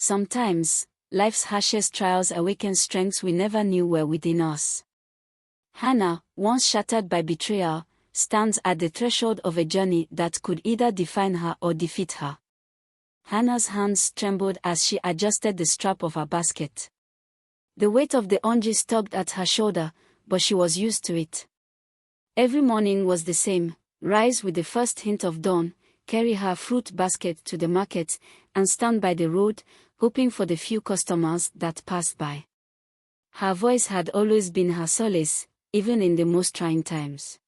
Sometimes, life's harshest trials awaken strengths we never knew were within us. Hannah, once shattered by betrayal, stands at the threshold of a journey that could either define her or defeat her. Hannah's hands trembled as she adjusted the strap of her basket. The weight of the oranges tugged at her shoulder, but she was used to it. Every morning was the same: rise with the first hint of dawn, carry her fruit basket to the market, and stand by the road, hoping for the few customers that passed by. Her voice had always been her solace, even in the most trying times.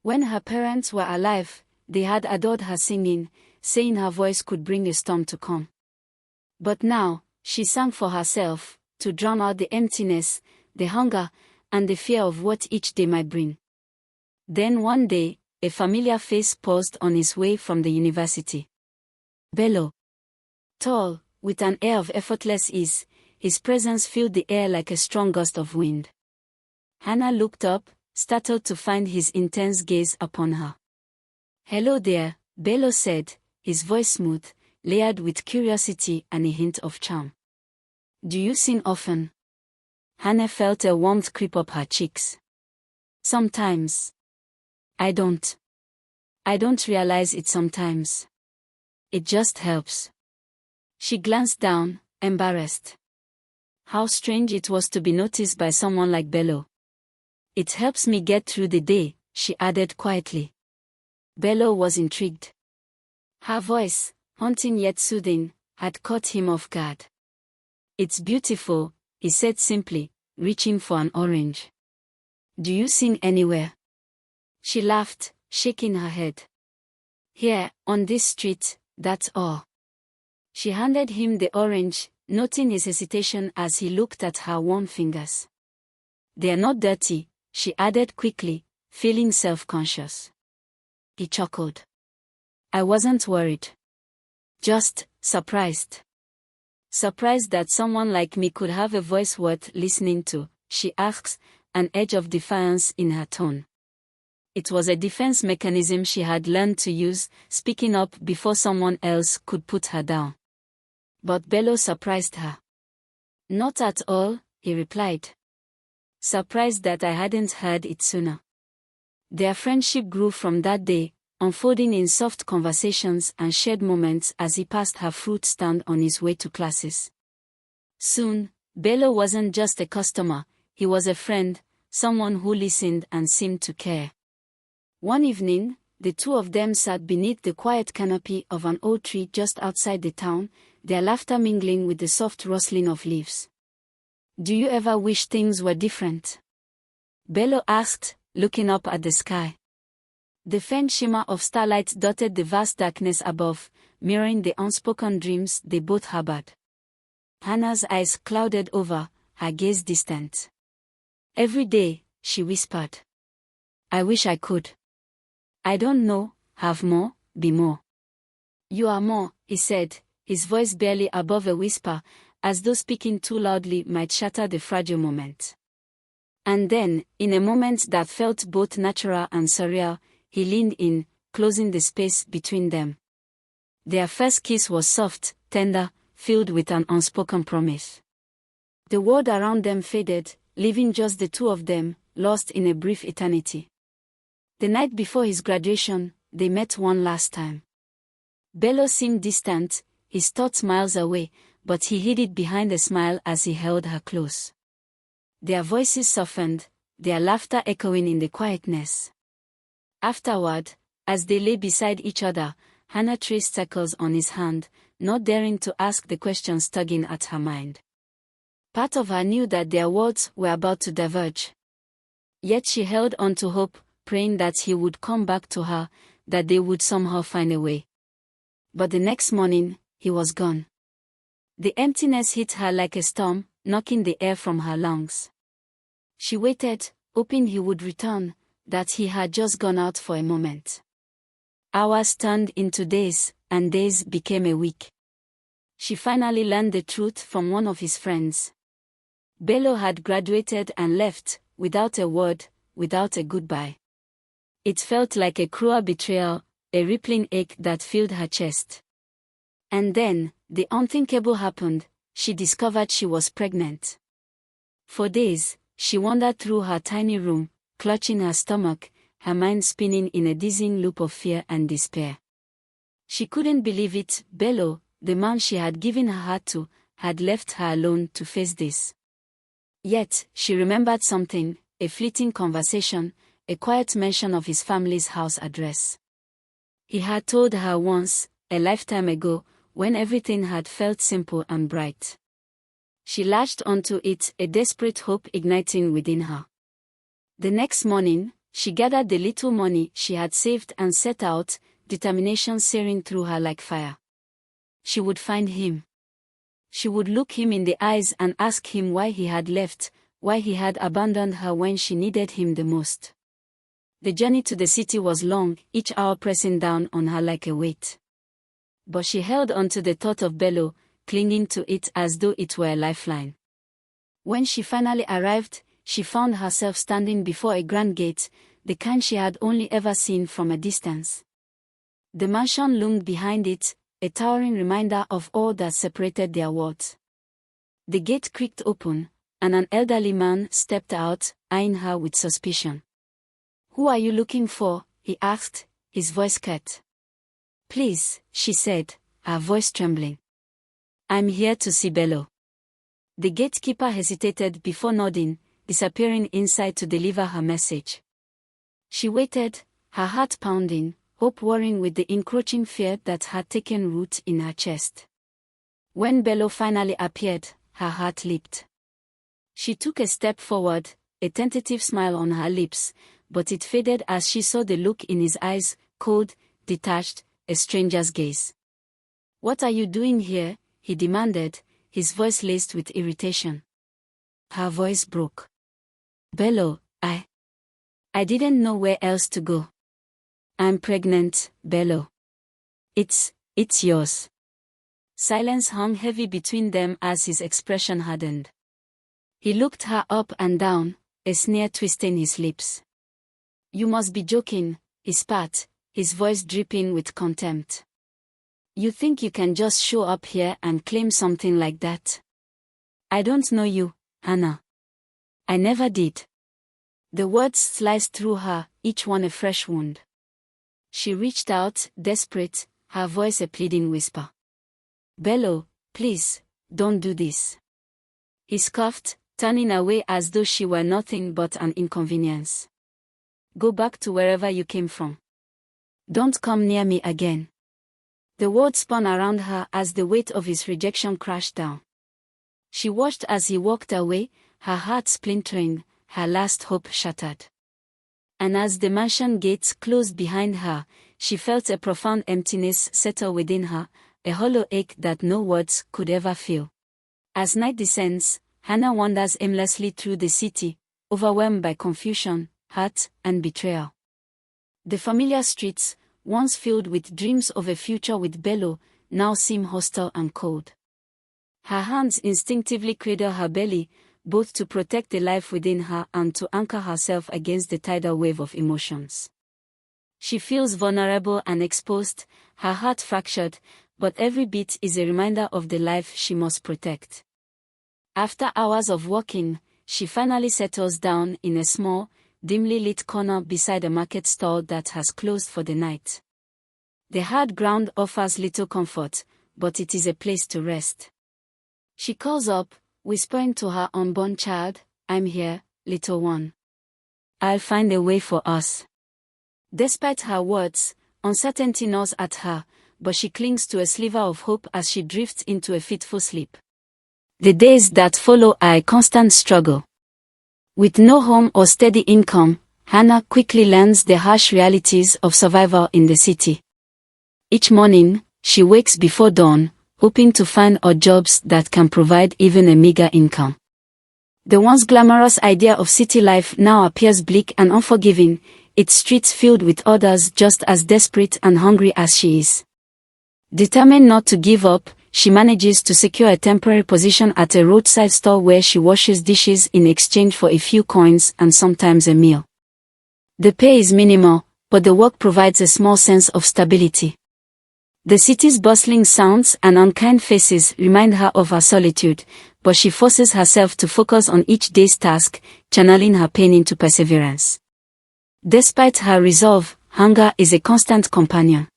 When her parents were alive, they had adored her singing, saying her voice could bring a storm to come. But now, she sang for herself, to drown out the emptiness, the hunger, and the fear of what each day might bring. Then one day, a familiar face paused on his way from the university. Bello. Tall, with an air of effortless ease, his presence filled the air like a strong gust of wind. Hannah looked up, startled to find his intense gaze upon her. "Hello there," Bello said, his voice smooth, layered with curiosity and a hint of charm. "Do you sing often?" Hannah felt a warmth creep up her cheeks. "Sometimes. I don't realize it sometimes. It just helps." She glanced down, embarrassed. How strange it was to be noticed by someone like Bello. "It helps me get through the day," she added quietly. Bello was intrigued. Her voice, haunting yet soothing, had caught him off guard. "It's beautiful," he said simply, reaching for an orange. "Do you sing anywhere?" She laughed, shaking her head. "Here, on this street, that's all." She handed him the orange, noting his hesitation as he looked at her warm fingers. "They're not dirty," she added quickly, feeling self-conscious. He chuckled. "I wasn't worried. Just surprised. Surprised that someone like me could have a voice worth listening to," she asked, an edge of defiance in her tone. It was a defense mechanism she had learned to use, speaking up before someone else could put her down. But Bello surprised her. "Not at all," he replied. "Surprised that I hadn't heard it sooner." Their friendship grew from that day, unfolding in soft conversations and shared moments as he passed her fruit stand on his way to classes. Soon, Bello wasn't just a customer, he was a friend, someone who listened and seemed to care. One evening, the two of them sat beneath the quiet canopy of an old tree just outside the town, their laughter mingling with the soft rustling of leaves. "Do you ever wish things were different?" Bello asked, looking up at the sky. The faint shimmer of starlight dotted the vast darkness above, mirroring the unspoken dreams they both harbored. Hannah's eyes clouded over, her gaze distant. "Every day," she whispered. "I wish I could. I don't know, have more, be more." "You are more," he said, his voice barely above a whisper, as though speaking too loudly might shatter the fragile moment. And then, in a moment that felt both natural and surreal, he leaned in, closing the space between them. Their first kiss was soft, tender, filled with an unspoken promise. The world around them faded, leaving just the two of them, lost in a brief eternity. The night before his graduation, they met one last time. Bello seemed distant, his thoughts miles away, but he hid it behind a smile as he held her close. Their voices softened, their laughter echoing in the quietness. Afterward, as they lay beside each other, Hannah traced circles on his hand, not daring to ask the questions tugging at her mind. Part of her knew that their worlds were about to diverge. Yet she held on to hope, praying that he would come back to her, that they would somehow find a way. But the next morning, he was gone. The emptiness hit her like a storm, knocking the air from her lungs. She waited, hoping he would return, that he had just gone out for a moment. Hours turned into days, and days became a week. She finally learned the truth from one of his friends. Bello had graduated and left, without a word, without a goodbye. It felt like a cruel betrayal, a rippling ache that filled her chest. And then, the unthinkable happened. She discovered she was pregnant. For days, she wandered through her tiny room, clutching her stomach, her mind spinning in a dizzying loop of fear and despair. She couldn't believe it. Bello, the man she had given her heart to, had left her alone to face this. Yet, she remembered something, a fleeting conversation, a quiet mention of his family's house address. He had told her once, a lifetime ago, when everything had felt simple and bright. She latched onto it, a desperate hope igniting within her. The next morning, she gathered the little money she had saved and set out, determination searing through her like fire. She would find him. She would look him in the eyes and ask him why he had left, why he had abandoned her when she needed him the most. The journey to the city was long, each hour pressing down on her like a weight. But she held on to the thought of Bello, clinging to it as though it were a lifeline. When she finally arrived, she found herself standing before a grand gate, the kind she had only ever seen from a distance. The mansion loomed behind it, a towering reminder of all that separated their worlds. The gate creaked open, and an elderly man stepped out, eyeing her with suspicion. "Who are you looking for?" he asked, his voice curt. "Please," she said, her voice trembling. "I'm here to see Bello." The gatekeeper hesitated before nodding, disappearing inside to deliver her message. She waited, her heart pounding, hope warring with the encroaching fear that had taken root in her chest. When Bello finally appeared, her heart leaped. She took a step forward, a tentative smile on her lips, but it faded as she saw the look in his eyes, cold, detached, a stranger's gaze. "What are you doing here?" he demanded, his voice laced with irritation. Her voice broke. "Bello, I didn't know where else to go. I'm pregnant, Bello. It's yours." Silence hung heavy between them as his expression hardened. He looked her up and down, a sneer twisting his lips. "You must be joking," he spat, his voice dripping with contempt. "You think you can just show up here and claim something like that? I don't know you, Hannah. I never did." The words sliced through her, each one a fresh wound. She reached out, desperate, her voice a pleading whisper. "Bello, please, don't do this." He scoffed, turning away as though she were nothing but an inconvenience. "Go back to wherever you came from. Don't come near me again." The world spun around her as the weight of his rejection crashed down. She watched as he walked away, her heart splintering, her last hope shattered. And as the mansion gates closed behind her, she felt a profound emptiness settle within her, a hollow ache that no words could ever fill. As night descends, Hannah wanders aimlessly through the city, overwhelmed by confusion, hurt, and betrayal. The familiar streets, once filled with dreams of a future with Bello, now seem hostile and cold. Her hands instinctively cradle her belly, both to protect the life within her and to anchor herself against the tidal wave of emotions. She feels vulnerable and exposed, her heart fractured, but every beat is a reminder of the life she must protect. After hours of walking, she finally settles down in a small, dimly lit corner beside a market stall that has closed for the night. The hard ground offers little comfort, but it is a place to rest. She calls up, whispering to her unborn child, "I'm here, little one. I'll find a way for us." Despite her words, uncertainty gnaws at her, but she clings to a sliver of hope as she drifts into a fitful sleep. The days that follow are a constant struggle. With no home or steady income, Hannah quickly learns the harsh realities of survival in the city. Each morning, she wakes before dawn, hoping to find odd jobs that can provide even a meager income. The once glamorous idea of city life now appears bleak and unforgiving, its streets filled with others just as desperate and hungry as she is. Determined not to give up, she manages to secure a temporary position at a roadside stall where she washes dishes in exchange for a few coins and sometimes a meal. The pay is minimal, but the work provides a small sense of stability. The city's bustling sounds and unkind faces remind her of her solitude, but she forces herself to focus on each day's task, channeling her pain into perseverance. Despite her resolve, hunger is a constant companion.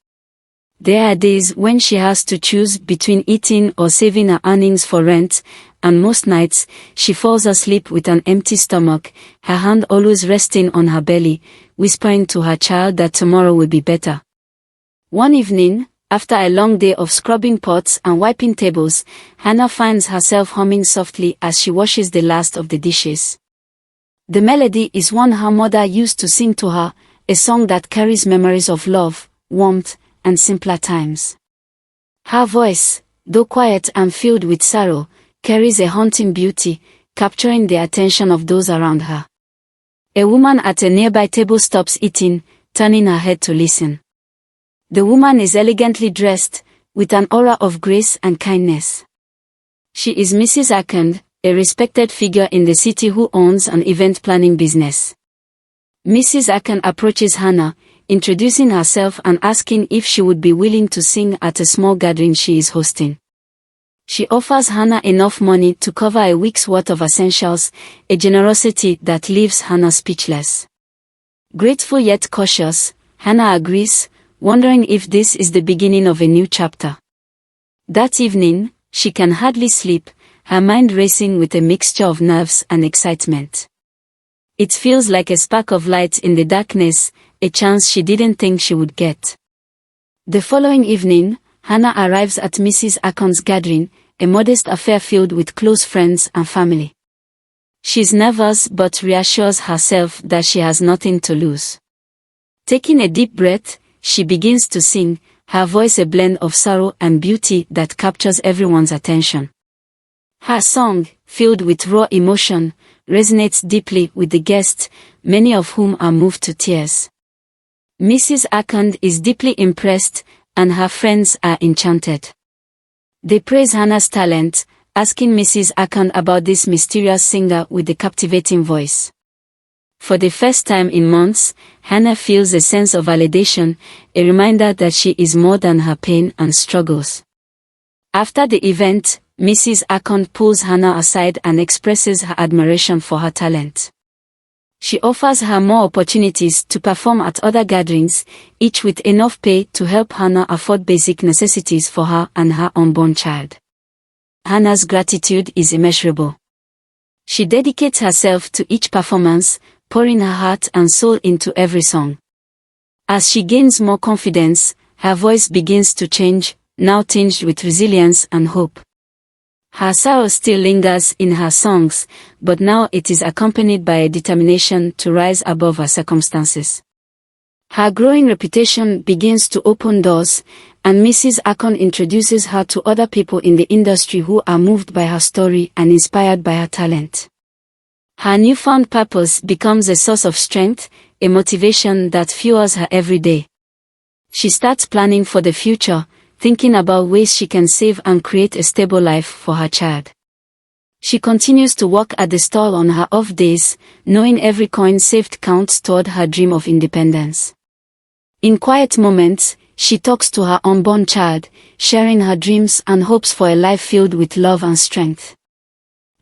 There are days when she has to choose between eating or saving her earnings for rent, and most nights, she falls asleep with an empty stomach, her hand always resting on her belly, whispering to her child that tomorrow will be better. One evening, after a long day of scrubbing pots and wiping tables, Hannah finds herself humming softly as she washes the last of the dishes. The melody is one her mother used to sing to her, a song that carries memories of love, warmth, and simpler times. Her voice, though quiet and filled with sorrow, carries a haunting beauty, capturing the attention of those around her. A woman at a nearby table stops eating, turning her head to listen. The woman is elegantly dressed, with an aura of grace and kindness. She is Mrs. Akand, a respected figure in the city who owns an event planning business. Mrs. Akand approaches Hannah, introducing herself and asking if she would be willing to sing at a small gathering she is hosting. She offers Hannah enough money to cover a week's worth of essentials, a generosity that leaves Hannah speechless. Grateful yet cautious, Hannah agrees, wondering if this is the beginning of a new chapter. That evening, she can hardly sleep, her mind racing with a mixture of nerves and excitement. It feels like a spark of light in the darkness, a chance she didn't think she would get. The following evening, Hannah arrives at Mrs. Akand's gathering, a modest affair filled with close friends and family. She's nervous but reassures herself that she has nothing to lose. Taking a deep breath, she begins to sing, her voice a blend of sorrow and beauty that captures everyone's attention. Her song, filled with raw emotion, resonates deeply with the guests, many of whom are moved to tears. Mrs. Akand is deeply impressed, and her friends are enchanted. They praise Hannah's talent, asking Mrs. Akand about this mysterious singer with the captivating voice. For the first time in months, Hannah feels a sense of validation, a reminder that she is more than her pain and struggles. After the event, Mrs. Akand pulls Hannah aside and expresses her admiration for her talent. She offers her more opportunities to perform at other gatherings, each with enough pay to help Hannah afford basic necessities for her and her unborn child. Hannah's gratitude is immeasurable. She dedicates herself to each performance, pouring her heart and soul into every song. As she gains more confidence, her voice begins to change, now tinged with resilience and hope. Her sorrow still lingers in her songs, but now it is accompanied by a determination to rise above her circumstances. Her growing reputation begins to open doors, and Mrs. Akand introduces her to other people in the industry who are moved by her story and inspired by her talent. Her newfound purpose becomes a source of strength, a motivation that fuels her every day. She starts planning for the future, thinking about ways she can save and create a stable life for her child. She continues to work at the stall on her off days, knowing every coin saved counts toward her dream of independence. In quiet moments, she talks to her unborn child, sharing her dreams and hopes for a life filled with love and strength.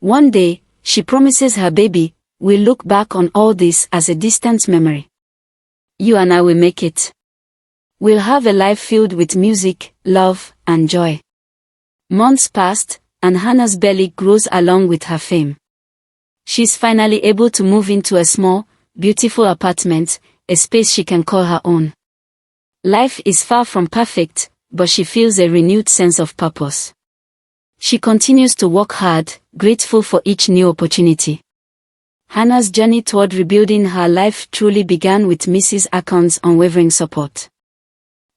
One day, she promises her baby, "We'll look back on all this as a distant memory. You and I will make it. We'll have a life filled with music, love, and joy." Months passed, and Hannah's belly grows along with her fame. She's finally able to move into a small, beautiful apartment, a space she can call her own. Life is far from perfect, but she feels a renewed sense of purpose. She continues to work hard, grateful for each new opportunity. Hannah's journey toward rebuilding her life truly began with Mrs. Akand's unwavering support.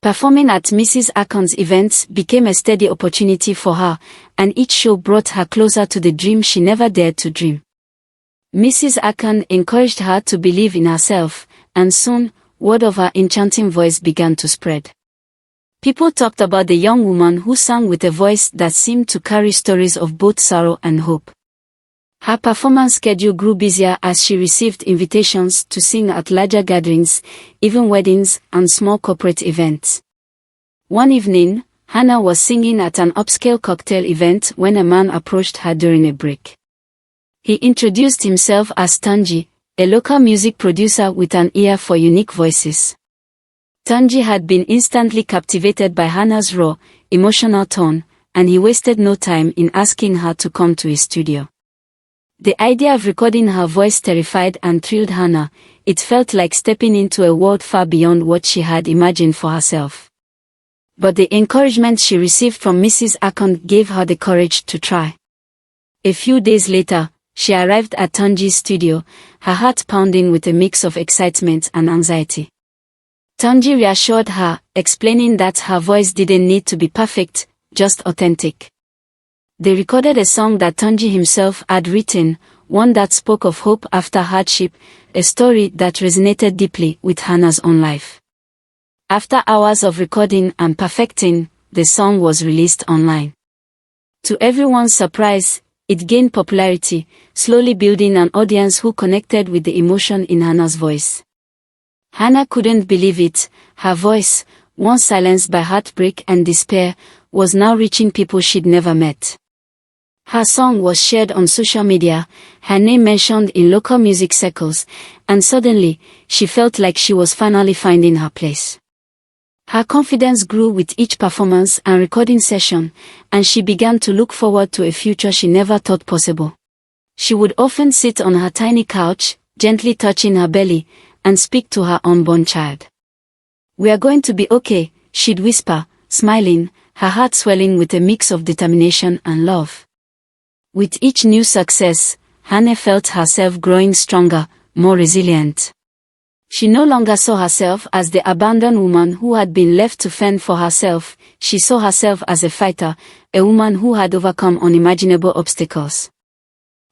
Performing at Mrs. Akand's events became a steady opportunity for her, and each show brought her closer to the dream she never dared to dream. Mrs. Akand encouraged her to believe in herself, and soon, word of her enchanting voice began to spread. People talked about the young woman who sang with a voice that seemed to carry stories of both sorrow and hope. Her performance schedule grew busier as she received invitations to sing at larger gatherings, even weddings and small corporate events. One evening, Hannah was singing at an upscale cocktail event when a man approached her during a break. He introduced himself as Tanji, a local music producer with an ear for unique voices. Tanji had been instantly captivated by Hannah's raw, emotional tone, and he wasted no time in asking her to come to his studio. The idea of recording her voice terrified and thrilled Hannah. It felt like stepping into a world far beyond what she had imagined for herself. But the encouragement she received from Mrs. Akon gave her the courage to try. A few days later, she arrived at Tanji's studio, her heart pounding with a mix of excitement and anxiety. Tanji reassured her, explaining that her voice didn't need to be perfect, just authentic. They recorded a song that Tanji himself had written, one that spoke of hope after hardship, a story that resonated deeply with Hannah's own life. After hours of recording and perfecting, the song was released online. To everyone's surprise, it gained popularity, slowly building an audience who connected with the emotion in Hannah's voice. Hannah couldn't believe it. Her voice, once silenced by heartbreak and despair, was now reaching people she'd never met. Her song was shared on social media, her name mentioned in local music circles, and suddenly, she felt like she was finally finding her place. Her confidence grew with each performance and recording session, and she began to look forward to a future she never thought possible. She would often sit on her tiny couch, gently touching her belly, and speak to her unborn child. "We are going to be okay," she'd whisper, smiling, her heart swelling with a mix of determination and love. With each new success, Hannah felt herself growing stronger, more resilient. She no longer saw herself as the abandoned woman who had been left to fend for herself. She saw herself as a fighter, a woman who had overcome unimaginable obstacles.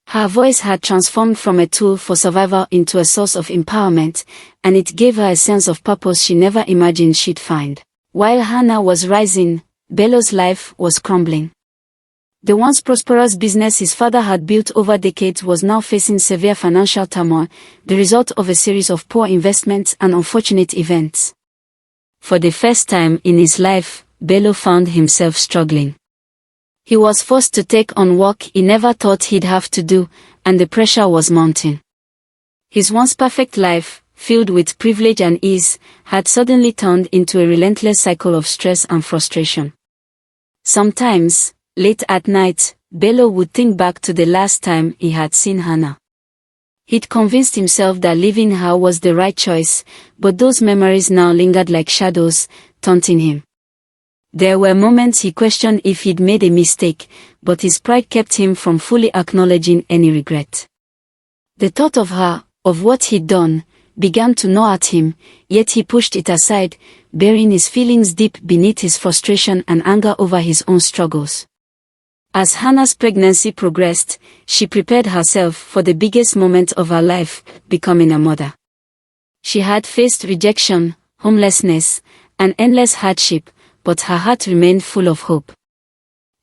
Her voice had transformed from a tool for survival into a source of empowerment, and it gave her a sense of purpose she never imagined she'd find. While Hannah was rising, Bello's life was crumbling. The once prosperous business his father had built over decades was now facing severe financial turmoil, the result of a series of poor investments and unfortunate events. For the first time in his life, Bello found himself struggling. He was forced to take on work he never thought he'd have to do, and the pressure was mounting. His once perfect life, filled with privilege and ease, had suddenly turned into a relentless cycle of stress and frustration. Sometimes, late at night, Bello would think back to the last time he had seen Hannah. He'd convinced himself that leaving her was the right choice, but those memories now lingered like shadows, taunting him. There were moments he questioned if he'd made a mistake, but his pride kept him from fully acknowledging any regret. The thought of her, of what he'd done, began to gnaw at him, yet he pushed it aside, burying his feelings deep beneath his frustration and anger over his own struggles. As Hannah's pregnancy progressed, she prepared herself for the biggest moment of her life, becoming a mother. She had faced rejection, homelessness, and endless hardship, but her heart remained full of hope.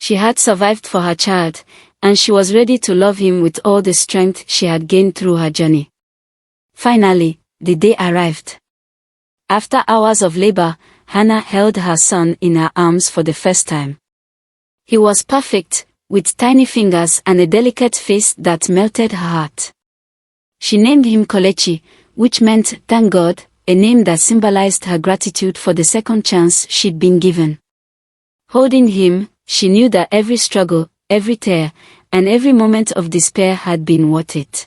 She had survived for her child, and she was ready to love him with all the strength she had gained through her journey. Finally, the day arrived. After hours of labor, Hannah held her son in her arms for the first time. He was perfect, with tiny fingers and a delicate face that melted her heart. She named him Kelechi, which meant "thank God," a name that symbolized her gratitude for the second chance she'd been given. Holding him, she knew that every struggle, every tear, and every moment of despair had been worth it.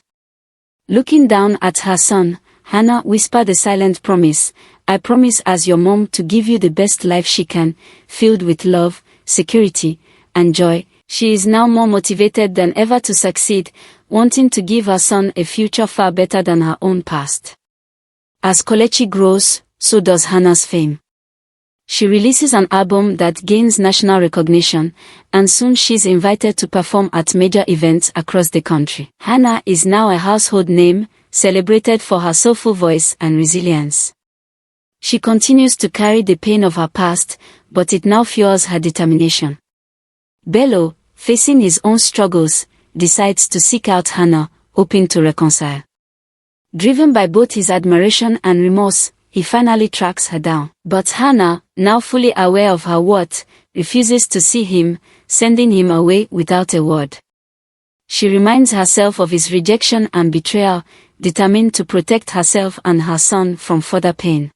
Looking down at her son, Hannah whispered a silent promise, "I promise as your mom to give you the best life she can, filled with love, security, and joy." She is now more motivated than ever to succeed, wanting to give her son a future far better than her own past. As Kelechi grows, so does Hannah's fame. She releases an album that gains national recognition, and soon she's invited to perform at major events across the country. Hannah is now a household name, celebrated for her soulful voice and resilience. She continues to carry the pain of her past, but it now fuels her determination. Bello, facing his own struggles, decides to seek out Hannah, hoping to reconcile. Driven by both his admiration and remorse, he finally tracks her down. But Hannah, now fully aware of her worth, refuses to see him, sending him away without a word. She reminds herself of his rejection and betrayal, determined to protect herself and her son from further pain.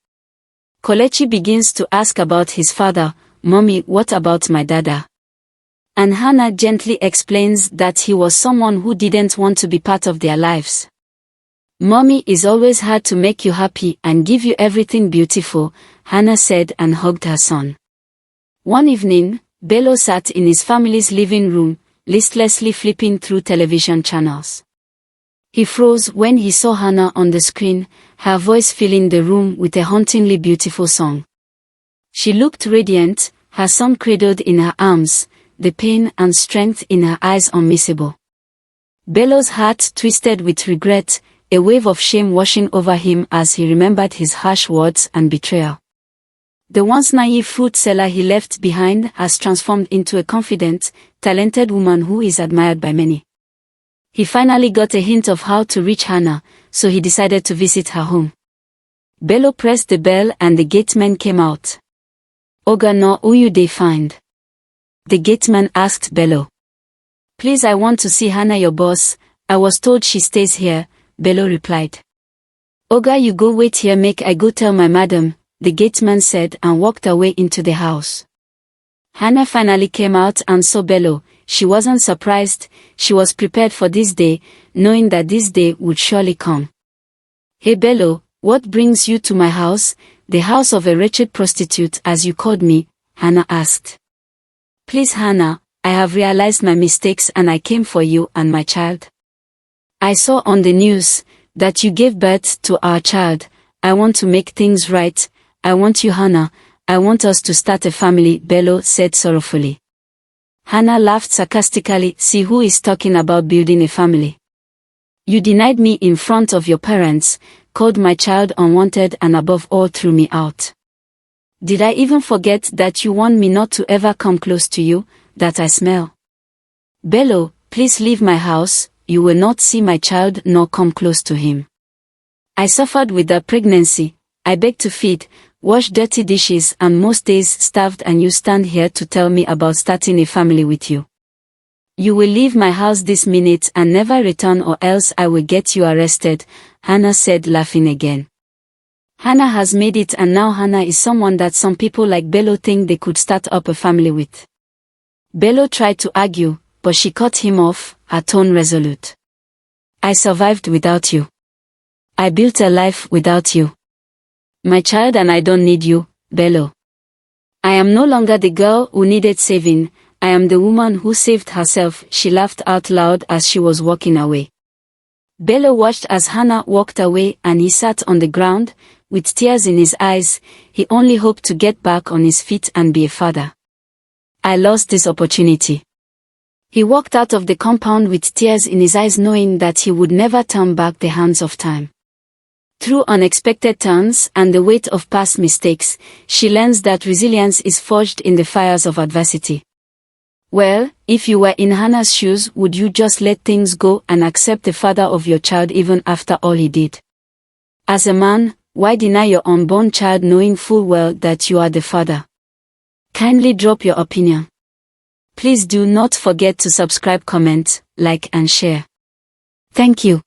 Kelechi begins to ask about his father. "Mommy, what about my dada?" And Hannah gently explains that he was someone who didn't want to be part of their lives. "Mommy is always hard to make you happy and give you everything beautiful," Hannah said and hugged her son. One evening, Bello sat in his family's living room, listlessly flipping through television channels. He froze when he saw Hannah on the screen, her voice filling the room with a hauntingly beautiful song. She looked radiant, her son cradled in her arms, the pain and strength in her eyes unmissable. Bello's heart twisted with regret, a wave of shame washing over him as he remembered his harsh words and betrayal. The once naive fruit seller he left behind has transformed into a confident, talented woman who is admired by many. He finally got a hint of how to reach Hannah, so he decided to visit her home. Bello pressed the bell and the gateman came out. "Oga, no, who you dey find?" The gateman asked Bello. "Please, I want to see Hannah, your boss. I was told she stays here," Bello replied. "Oga, you go wait here, make I go tell my madam," the gateman said and walked away into the house. Hannah finally came out and saw Bello. She wasn't surprised, she was prepared for this day, knowing that this day would surely come. "Hey Bello, what brings you to my house, the house of a wretched prostitute as you called me?" Hannah asked. "Please Hannah, I have realized my mistakes and I came for you and my child. I saw on the news that you gave birth to our child. I want to make things right. I want you, Hannah. I want us to start a family," Bello said sorrowfully. Hannah laughed sarcastically. "See who is talking about building a family. You denied me in front of your parents, called my child unwanted and above all threw me out. Did I even forget that you warned me not to ever come close to you, that I smell? Bello, please leave my house, you will not see my child nor come close to him. I suffered with that pregnancy, I begged to feed, wash dirty dishes and most days starved, and you stand here to tell me about starting a family with you. You will leave my house this minute and never return or else I will get you arrested," Hannah said, laughing again. Hannah has made it, and now Hannah is someone that some people like Bello think they could start up a family with. Bello tried to argue, but she cut him off, her tone resolute. "I survived without you. I built a life without you. My child and I don't need you, Bello. I am no longer the girl who needed saving, I am the woman who saved herself," she laughed out loud as she was walking away. Bello watched as Hannah walked away and he sat on the ground, with tears in his eyes. He only hoped to get back on his feet and be a father. "I lost this opportunity." He walked out of the compound with tears in his eyes, knowing that he would never turn back the hands of time. Through unexpected turns and the weight of past mistakes, she learns that resilience is forged in the fires of adversity. Well, if you were in Hannah's shoes, would you just let things go and accept the father of your child even after all he did? As a man, why deny your unborn child knowing full well that you are the father? Kindly drop your opinion. Please do not forget to subscribe, comment, like and share. Thank you.